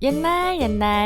옛날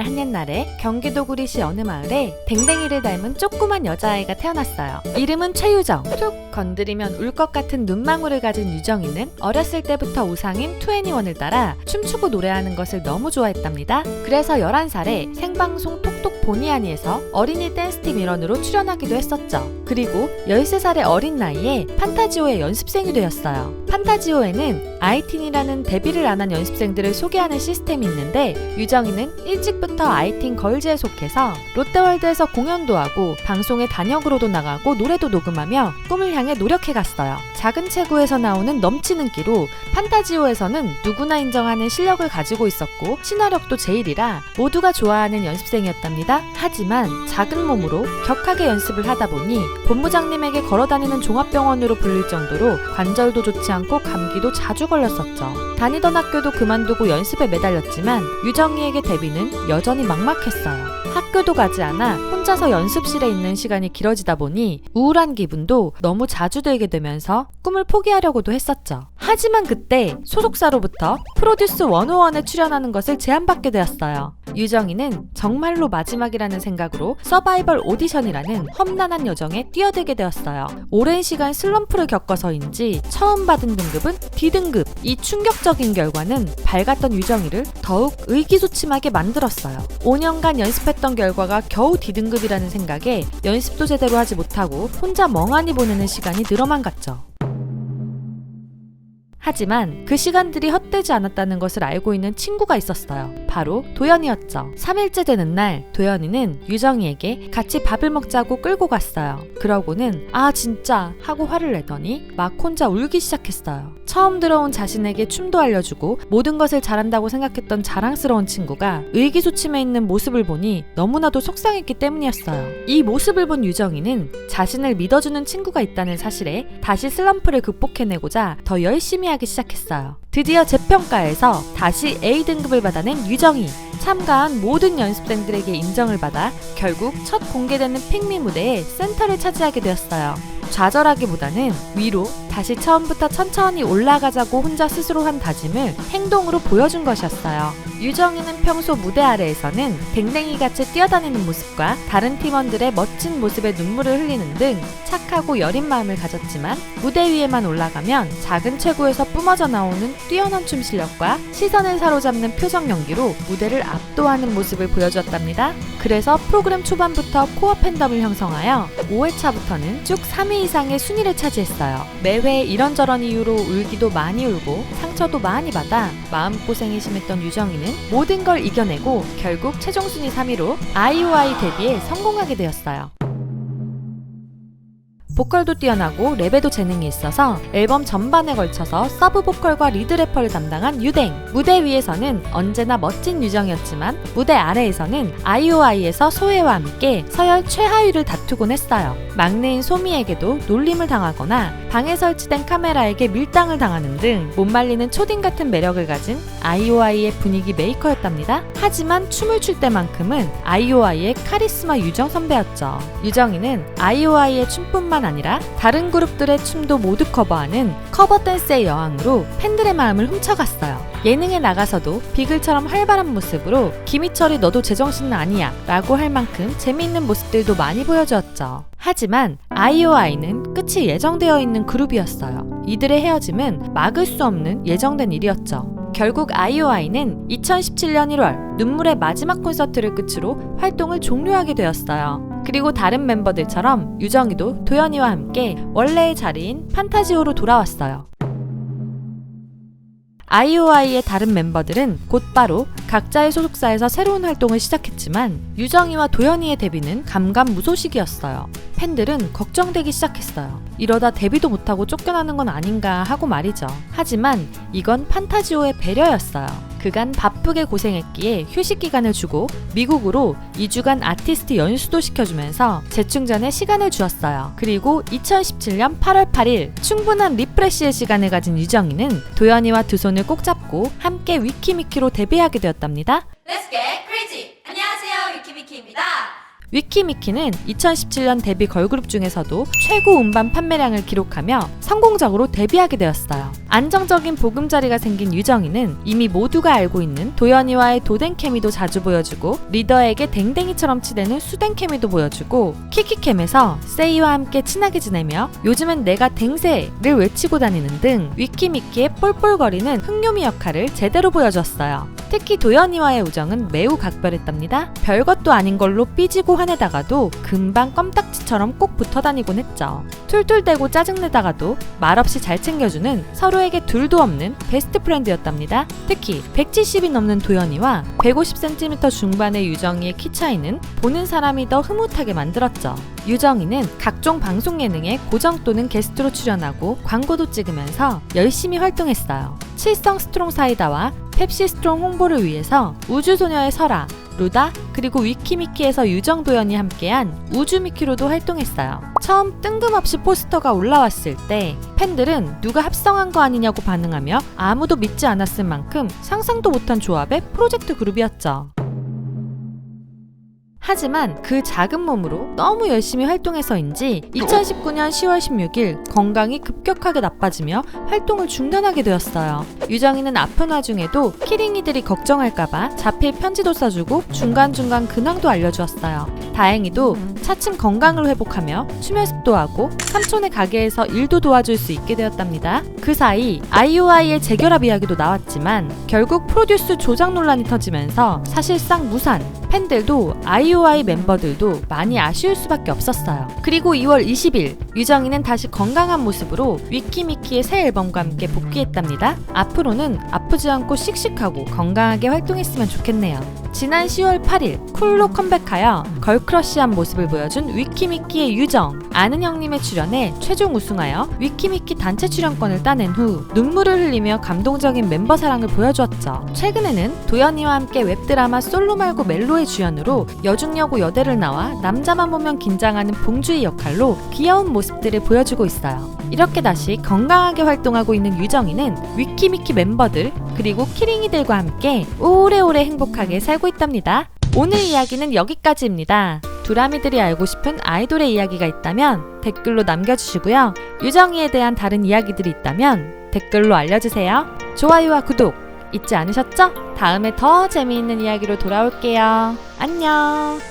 한옛날에 경기도 구리시 어느 마을에 댕댕이를 닮은 조그만 여자아이가 태어났어요. 이름은 최유정. 툭 건드리면 울 것 같은 눈망울을 가진 유정이는 어렸을 때부터 우상인 2NE1을 따라 춤추고 노래하는 것을 너무 좋아했답니다. 그래서 11살에 생방송 톡톡 보니아니에서 어린이 댄스팀 일원으로 출연하기도 했었죠. 그리고 13살의 어린 나이에 판타지오의 연습생이 되었어요. 판타지오에는 아이틴이라는 데뷔를 안 한 연습생들을 소개하는 시스템이 있는데 유정이는 일찍부터 아이틴 걸즈에 속해서 롯데월드에서 공연도 하고 방송에 단역으로도 나가고 노래도 녹음하며 꿈을 향해 노력해갔어요. 작은 체구에서 나오는 넘치는 끼로 판타지오에서는 누구나 인정하는 실력을 가지고 있었고 친화력도 제일이라 모두가 좋아하는 연습생이었답니다. 하지만 작은 몸으로 격하게 연습을 하다 보니 본부장님에게 걸어다니는 종합병원으로 불릴 정도로 관절도 좋지 않고 감기도 자주 걸렸었죠. 다니던 학교도 그만두고 연습에 매달렸지만 유정이에게 데뷔는 여전히 막막했어요. 학교도 가지 않아 혼자서 연습실에 있는 시간이 길어지다 보니 우울한 기분도 너무 자주 들게 되면서 꿈을 포기하려고도 했었죠. 하지만 그때 소속사로부터 프로듀스 101에 출연하는 것을 제안받게 되었어요. 유정이는 정말로 마지막이라는 생각으로 서바이벌 오디션이라는 험난한 여정에 뛰어들게 되었어요. 오랜 시간 슬럼프를 겪어서인지 처음 받은 등급은 D등급. 이 충격적인 결과는 밝았던 유정이를 더욱 의기소침하게 만들었어요. 5년간 연습했던 결과가 겨우 D등급이라는 생각에 연습도 제대로 하지 못하고 혼자 멍하니 보내는 시간이 늘어만 갔죠. 하지만 그 시간들이 헛되지 않았다는 것을 알고 있는 친구가 있었어요. 바로 도연이었죠. 3일째 되는 날 도연이는 유정이에게 같이 밥을 먹자고 끌고 갔어요. 그러고는 아 진짜 하고 화를 내더니 막 혼자 울기 시작했어요. 처음 들어온 자신에게 춤도 알려주고 모든 것을 잘한다고 생각했던 자랑스러운 친구가 의기소침해 있는 모습을 보니 너무나도 속상했기 때문이었어요. 이 모습을 본 유정이는 자신을 믿어주는 친구가 있다는 사실에 다시 슬럼프를 극복해내고자 더 열심히 하기 시작했어요. 드디어 재평가에서 다시 A등급을 받아낸 유정이. 참가한 모든 연습생들에게 인정을 받아 결국 첫 공개되는 핑미 무대에 센터를 차지하게 되었어요. 좌절하기보다는 위로 다시 처음부터 천천히 올라가자고 혼자 스스로 한 다짐을 행동으로 보여준 것이었어요. 유정이는 평소 무대 아래에서는 댕댕이같이 뛰어다니는 모습과 다른 팀원들의 멋진 모습에 눈물을 흘리는 등 착하고 여린 마음을 가졌지만 무대 위에만 올라가면 작은 체구에서 뿜어져 나오는 뛰어난 춤 실력과 시선을 사로잡는 표정 연기로 무대를 압도하는 모습을 보여주었답니다. 그래서 프로그램 초반부터 코어 팬덤을 형성하여 5회차부터는 쭉 3위 이상의 순위를 차지했어요. 매회 이런저런 이유로 울기도 많이 울고 상처도 많이 받아 마음고생이 심했던 유정이는 모든 걸 이겨내고 결국 최종 순위 3위로 아이오아이 데뷔에 성공하게 되었어요. 보컬도 뛰어나고 랩에도 재능이 있어서 앨범 전반에 걸쳐서 서브 보컬과 리드 래퍼를 담당한 유댕. 무대 위에서는 언제나 멋진 유정이었지만 무대 아래에서는 아이오아이에서 소혜와 함께 서열 최하위를 다투곤 했어요. 막내인 소미에게도 놀림을 당하거나 방에 설치된 카메라에게 밀당을 당하는 등 못 말리는 초딩 같은 매력을 가진 아이오아이의 분위기 메이커였답니다. 하지만 춤을 출 때만큼은 아이오아이의 카리스마 유정 선배였죠. 유정이는 아이오아이의 춤뿐만 아니라 다른 그룹들의 춤도 모두 커버하는 커버 댄스의 여왕으로 팬들의 마음을 훔쳐갔어요. 예능에 나가서도 비글처럼 활발한 모습으로 김희철이 너도 제정신은 아니야 라고 할 만큼 재미있는 모습들도 많이 보여주었죠. 하지만 아이오아이는 끝이 예정되어 있는 그룹이었어요. 이들의 헤어짐은 막을 수 없는 예정된 일이었죠. 결국 아이오아이는 2017년 1월 눈물의 마지막 콘서트를 끝으로 활동을 종료하게 되었어요. 그리고 다른 멤버들처럼 유정이도 도연이와 함께 원래의 자리인 판타지오로 돌아왔어요. 아이오아이의 다른 멤버들은 곧바로 각자의 소속사에서 새로운 활동을 시작했지만 유정이와 도연이의 데뷔는 감감무소식이었어요. 팬들은 걱정되기 시작했어요. 이러다 데뷔도 못하고 쫓겨나는 건 아닌가 하고 말이죠. 하지만 이건 판타지오의 배려였어요. 그간 바쁘게 고생했기에 휴식 기간을 주고 미국으로 2주간 아티스트 연수도 시켜주면서 재충전에 시간을 주었어요. 그리고 2017년 8월 8일 충분한 리프레시의 시간을 가진 유정이는 도연이와 두 손을 꼭 잡고 함께 위키미키로 데뷔하게 되었답니다. Let's get crazy! 안녕하세요, 위키미키입니다. 위키미키는 2017년 데뷔 걸그룹 중에서도 최고 음반 판매량을 기록하며 성공적으로 데뷔하게 되었어요. 안정적인 보금자리가 생긴 유정이는 이미 모두가 알고 있는 도연이와의 도댕 케미도 자주 보여주고 리더에게 댕댕이처럼 치대는 수댕 케미도 보여주고 키키캠에서 세이와 함께 친하게 지내며 요즘은 내가 댕세를 외치고 다니는 등 위키미키의 볼볼거리는 흑요미 역할을 제대로 보여줬어요. 특히 도연이와의 우정은 매우 각별했답니다. 별것도 아닌 걸로 삐지고 화내다가도 금방 껌딱지처럼 꼭 붙어다니곤 했죠. 툴툴대고 짜증내다가도 말없이 잘 챙겨주는 서로에게 둘도 없는 베스트 프렌드였답니다. 특히 170이 넘는 도연이와 150cm 중반의 유정이의 키 차이는 보는 사람이 더 흐뭇하게 만들었죠. 유정이는 각종 방송 예능에 고정 또는 게스트로 출연하고 광고도 찍으면서 열심히 활동했어요. 칠성 스트롱 사이다와 펩시 스트롱 홍보를 위해서 우주소녀의 설아, 루다, 그리고 위키미키에서 유정도연이 함께한 우주미키로도 활동했어요. 처음 뜬금없이 포스터가 올라왔을 때 팬들은 누가 합성한 거 아니냐고 반응하며 아무도 믿지 않았을 만큼 상상도 못한 조합의 프로젝트 그룹이었죠. 하지만 그 작은 몸으로 너무 열심히 활동해서인지 2019년 10월 16일 건강이 급격하게 나빠지며 활동을 중단하게 되었어요. 유정이는 아픈 와중에도 키링이들이 걱정할까봐 자필 편지도 써주고 중간중간 근황도 알려주었어요. 다행히도 차츰 건강을 회복하며 춤연습도 하고 삼촌의 가게에서 일도 도와줄 수 있게 되었답니다. 그 사이 아이오아이의 재결합 이야기도 나왔지만 결국 프로듀스 조작 논란이 터지면서 사실상 무산, 팬들도 아이오아이 멤버들도 많이 아쉬울 수밖에 없었어요. 그리고 2월 20일 유정이는 다시 건강한 모습으로 위키미키의 새 앨범과 함께 복귀했답니다. 앞으로는 아프지 않고 씩씩하고 건강하게 활동했으면 좋겠네요. 지난 10월 8일 쿨로 컴백하여 걸크러쉬한 모습을 보여준 위키미키의 유정, 아는 형님의 출연에 최종 우승하여 위키미키 단체 출연권을 따낸 후 눈물을 흘리며 감동적인 멤버 사랑을 보여주었죠. 최근에는 도연이와 함께 웹드라마 솔로 말고 멜로의 주연으로 여중여고 여대를 나와 남자만 보면 긴장하는 봉주의 역할로 귀여운 모습들을 보여주고 있어요. 이렇게 다시 건강하게 활동하고 있는 유정이는 위키미키 멤버들 그리고 키링이들과 함께 오래오래 행복하게 살고 있답니다. 오늘 이야기는 여기까지입니다. 두라미들이 알고 싶은 아이돌의 이야기가 있다면 댓글로 남겨주시고요. 유정이에 대한 다른 이야기들이 있다면 댓글로 알려주세요. 좋아요와 구독 잊지 않으셨죠? 다음에 더 재미있는 이야기로 돌아올게요. 안녕.